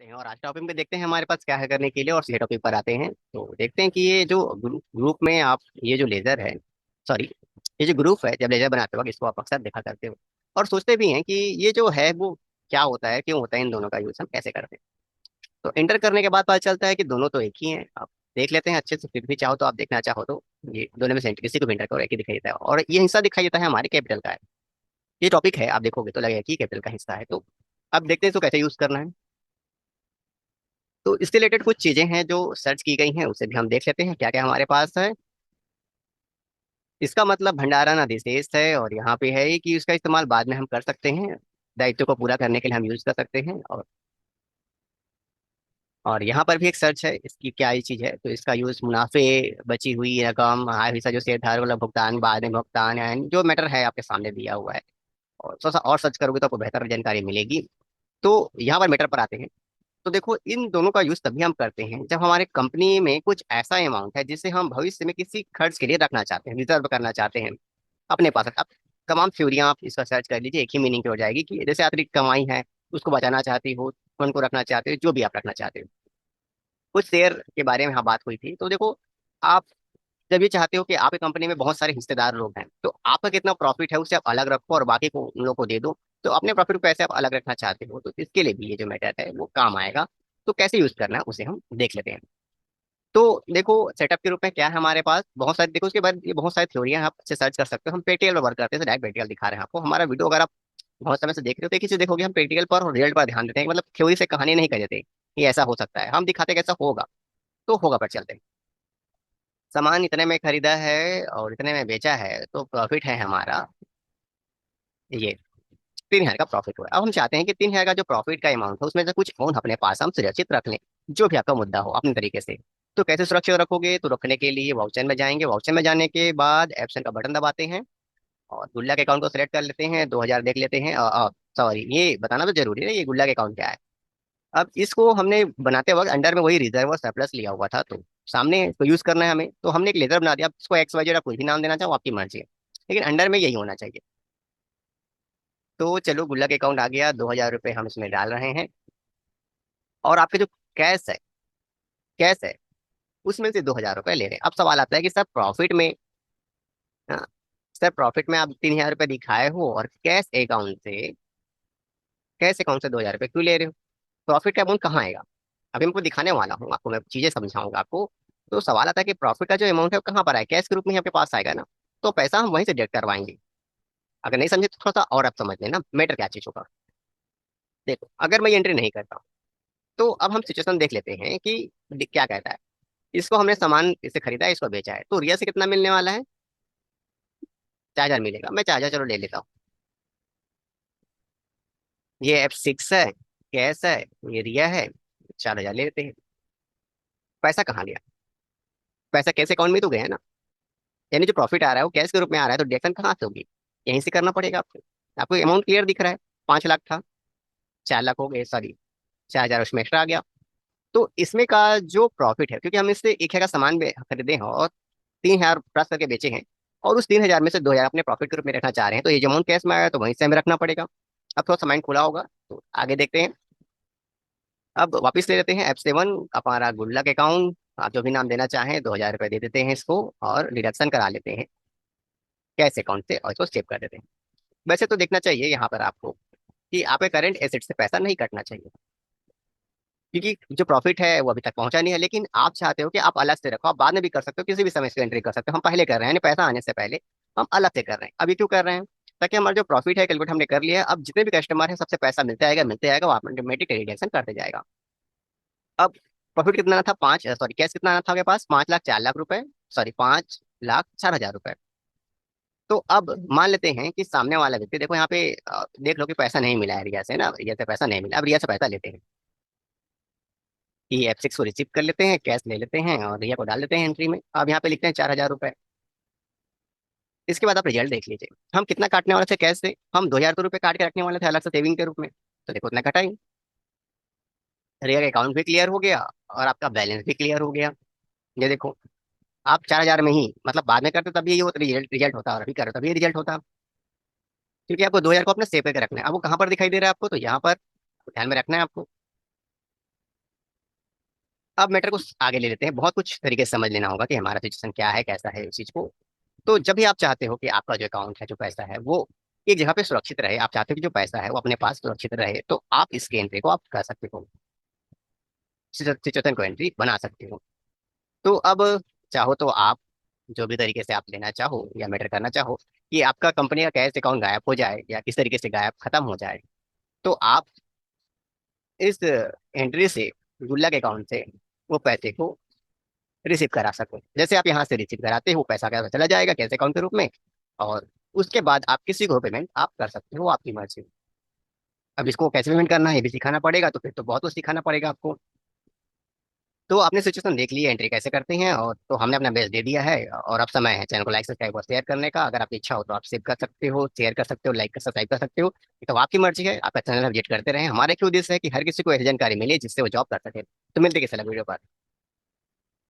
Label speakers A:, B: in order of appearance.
A: करते हैं और आज टॉपिक में देखते हैं हमारे पास क्या है करने के लिए और सीधे टॉपिक पर आते हैं। तो देखते हैं कि ये जो ग्रुप में आप ये जो लेजर है, सॉरी, ये जो ग्रुप है, जब लेजर बनाते वक्त इसको आप अक्सर देखा करते हो और सोचते भी हैं कि ये जो है वो क्या होता है, क्यों होता है, इन दोनों का यूज हम कैसे करते हैं। तो इंटर करने के बाद पता चलता है कि दोनों तो एक ही हैं। आप देख लेते हैं अच्छे से, फिर भी चाहो तो आप देखना चाहो तो ये दोनों में से किसी को भी इंटर करो एक ही दिखाई देता है और ये हिस्सा दिखाई देता है हमारे कैपिटल का है। ये टॉपिक है, आप देखोगे तो लगेगा कि कैपिटल का हिस्सा है। तो अब देखते हैं इसको कैसे यूज करना है। तो इससे रिलेटेड कुछ चीजें हैं जो सर्च की गई हैं, उसे भी हम देख लेते हैं क्या क्या हमारे पास है। इसका मतलब भंडारण अधिशेष है और यहाँ पे है कि उसका इस्तेमाल बाद में हम कर सकते हैं, दायित्व को पूरा करने के लिए हम यूज कर सकते हैं। और यहाँ पर भी एक सर्च है, इसकी क्या ये चीज है। तो इसका यूज मुनाफे, बची हुई रकम, आय हिस्सा जो शेयरधारक वाला भुगतान, बाद में भुगतान, यानी जो मैटर है आपके सामने दिया हुआ है। और थोड़ा सा और सर्च करोगे तो आपको बेहतर जानकारी मिलेगी। तो यहाँ पर मैटर पर आते हैं। तो देखो, इन दोनों का यूज तभी हम करते हैं जब हमारे कंपनी में कुछ ऐसा अमाउंट है जिसे हम भविष्य में किसी खर्च के लिए रखना चाहते हैं, रिजर्व करना चाहते हैं अपने पास। अब तमाम थ्योरियां आप इसका सर्च कर लीजिए, एक ही मीनिंग की हो जाएगी कि जैसे अतिरिक्त कमाई है, उसको बचाना चाहते हो, फंड को रखना चाहते हो, जो भी आप रखना चाहते हो। कुछ शेयर के बारे में यहाँ बात हुई थी। तो देखो, आप जब ये चाहते हो कि आपकी कंपनी में बहुत सारे हिस्सेदार लोग हैं, तो आपका कितना प्रॉफिट है उसे आप अलग रखो और बाकी को उन लोगों को दे दो। तो अपने प्रॉफिट को कैसे आप अलग रखना चाहते हो, तो इसके लिए भी ये जो मैटर है वो काम आएगा। तो कैसे यूज करना है उसे हम देख लेते हैं। तो देखो, सेटअप के रूप में क्या है हमारे पास, बहुत सारे देखो उसके बाद ये बहुत सारी थ्योरियां आप अच्छे सर्च कर सकते हो। हम पेटीएल पर वर्क करते हैं, डायरेक्ट पेटीएल दिखा रहे हैं आपको। हमारा वीडियो अगर आप बहुत समय से देख रहे हो तो एक ही चीज देखोगे, हम पेटीएल पर और रिजल्ट पर ध्यान देते हैं, मतलब थ्योरी से कहानी नहीं कर देते कि ऐसा हो सकता है, हम दिखाते हैं कैसा होगा। तो होगा पर चलते हैं। सामान इतने में खरीदा है और इतने में बेचा है, तो प्रॉफिट है हमारा ये 3,000 का प्रॉफिट हुआ। अब हम चाहते हैं कि 3,000 का जो प्रॉफिट का अमाउंट है उसमें से कुछ अमाउंट अपने पास हम सुरक्षित रख लें, जो भी आपका मुद्दा हो अपने तरीके से। तो कैसे सुरक्षित रखोगे, तो रखने के लिए वाउचर में जाएंगे, वाउचर में जाने के बाद एप्सन का बटन दबाते हैं और गुल्ला के अकाउंट को सिलेक्ट कर लेते हैं, 2,000 देख लेते हैं। सॉरी, ये बताना तो जरूरी है ये गुल्ला के अकाउंट क्या है। अब इसको हमने बनाते वक्त अंडर में वही रिजर्व और सरप्लस लिया हुआ था, तो सामने इसको यूज करना है हमें। तो हमने एक लेजर बना दिया, अब इसको एक्स वाई जेड आप कोई भी नाम देना चाहो, आपकी मर्जी है, लेकिन अंडर में यही होना चाहिए। तो चलो, गुल्लक अकाउंट आ गया, 2,000 रुपये हम इसमें डाल रहे हैं। और आपके जो कैश है, कैश है उसमें से 2,000 रुपये ले रहे हैं। अब सवाल आता है कि सर प्रॉफिट में, हाँ, सर प्रॉफिट में आप 3,000 रुपये दिखाए हो और कैश अकाउंट से 2,000 रुपये क्यों ले रहे हो? प्रॉफिट का अमाउंट कहाँ आएगा? अभी मैं आपको दिखाने वाला हूँ, आपको मैं चीजें समझाऊंगा आपको। तो सवाल आता है कि प्रॉफिट का जो अमाउंट है वो कहाँ पर आएगा? कैश के रूप में ही आपके पास आएगा ना। तो पैसा हम वहीं से डिडक्ट करवाएंगे। अगर नहीं समझे तो थोड़ा सा और आप समझ लेना मैटर क्या चीज होगा। देखो, अगर मैं एंट्री नहीं करता हूँ, तो अब हम सिचुएशन देख लेते हैं कि क्या कहता है। इसको हमने सामान इससे खरीदा है, इसको बेचा है, तो रिया से कितना मिलने वाला है? 4,000 मिलेगा। मैं 4,000 चलो ले लेता हूँ। ये F6 है, कैश है, ये रिया है, 4,000 ले लेते हैं। पैसा कहाँ गया? पैसा कैश अकाउंट में तो गया ना। यानी जो प्रॉफिट आ रहा है वो कैश के रूप में आ रहा है, तो डिडक्शन कहाँ से होगी? यहीं से करना पड़ेगा आपको। आपको अमाउंट क्लियर दिख रहा है, 5 लाख था, 4 लाख हो गए, सॉरी 4,000 उसमें एक्स्ट्रा आ गया। तो इसमें का जो प्रॉफिट है, क्योंकि हम इससे 1,000 का सामान खरीदे हैं और 3,000 प्लस करके बेचे हैं, और उस 3,000 में से 2,000 अपने प्रॉफिट के रूप में रखना चाह रहे हैं, तो ये जो अमाउंट कैश में आया तो वहीं से हमें रखना पड़ेगा। अब थोड़ा सा माइंड खुला होगा, तो आगे देखते हैं। अब वापस ले लेते हैं F7 हमारा गुल्लक अकाउंट। आप जो भी नाम देना चाहें, 2,000 रुपये दे देते हैं इसको और डिडक्शन करा लेते हैं कैश अकाउंट से और इसको सेव कर देते हैं। वैसे तो देखना चाहिए यहाँ पर आपको कि आपके करंट एसेट से पैसा नहीं कटना चाहिए, क्योंकि जो प्रॉफिट है वो अभी तक पहुंचा नहीं है। लेकिन आप चाहते हो कि आप अलग से रखो, आप बाद में भी कर सकते हो, किसी भी समय से एंट्री कर सकते हो। हम पहले कर रहे हैं, यानी पैसा आने से पहले हम अलग से कर रहे हैं। अभी क्यों कर रहे हैं? ताकि हमारा जो प्रॉफिट है कैलकुलेट हमने कर लिया है, अब जितने भी कस्टमर है सबसे पैसा मिलते आएगा, वो ऑटोमेटिक रिडक्शन करते जाएगा। अब प्रॉफिट कितना था? पाँच, सॉरी, कैश कितना था आपके पास? 5,00,000, 4,00,000 रुपए, सॉरी 5,04,000 रुपए। तो अब मान लेते हैं कि सामने वाला व्यक्ति, देखो यहाँ पे देख लो कि पैसा नहीं मिला है रिया से ना, रिया से पैसा नहीं मिला। अब रिया से पैसा लेते हैं, ये F6 को रिसीव कर लेते हैं, कैश ले लेते हैं और रिया को डाल देते हैं एंट्री में। अब यहाँ पे लिखते हैं 4,000 रुपए। इसके बाद आप रिजल्ट देख लीजिए, हम कितना काटने वाले थे कैश से? हम 2,000 रुपये काट के रखने वाले थे अलग से सेविंग के रूप में। तो देखो, इतना कटा ही, रिया का अकाउंट भी क्लियर हो गया और आपका बैलेंस भी क्लियर हो गया। ये देखो, आप 4,000 में ही, मतलब बाद में करते तब ये होता, रिजल्ट रिजल्ट होता, और अभी करो तब ये रिजल्ट होता। क्योंकि आपको 2,000 को अपने सेव करके रखना है। अब वो कहाँ पर दिखाई दे रहा है आपको? तो यहाँ पर ध्यान में रखना है आपको। अब मैटर को आगे ले लेते हैं, बहुत कुछ तरीके से समझ लेना होगा कि हमारा सिचुएशन क्या है, कैसा है इस चीज को। तो जब भी आप चाहते हो कि आपका जो अकाउंट है, जो पैसा है, वो एक जगह पे सुरक्षित रहे, आप चाहते हो कि जो पैसा है वो अपने पास सुरक्षित रहे, तो आप इसके एंट्री को आप कर सकते हो, सिचुएशन को एंट्री बना सकते हो। तो अब चाहो तो आप जो भी तरीके से आप लेना चाहो या मैटर करना चाहो कि आपका कंपनी का कैश अकाउंट गायब हो जाए या किस तरीके से गायब खत्म हो जाए, तो आप इस एंट्री से, गुल्लक के अकाउंट से वो पैसे को रिसीव करा सको। जैसे आप यहाँ से रिसीव कराते हो, वो पैसा कैसे चला जाएगा कैश अकाउंट के रूप में, और उसके बाद आप किसी को पेमेंट आप कर सकते हो, आपकी मर्जी। अब इसको कैसे पेमेंट करना है ये भी सिखाना पड़ेगा, तो फिर तो बहुत कुछ सिखाना पड़ेगा आपको। तो आपने सिचुएशन देख ली है, एंट्री कैसे करते हैं, और तो हमने अपना बेस दे दिया है, और अब समय है चैनल को लाइक सब्सक्राइब और शेयर करने का। अगर आपकी इच्छा हो तो आप सेव कर सकते हो, शेयर कर सकते हो, लाइक कर सब्सक्राइब कर सकते हो। ये तो आपकी मर्जी है, आपका चैनल विजिट करते रहें। हमारा क्या उद्देश्य है कि हर किसी को ऐसी जानकारी मिले जिससे वो जॉब कर सके। तो मिलते हैं किसी अलग वीडियो पर।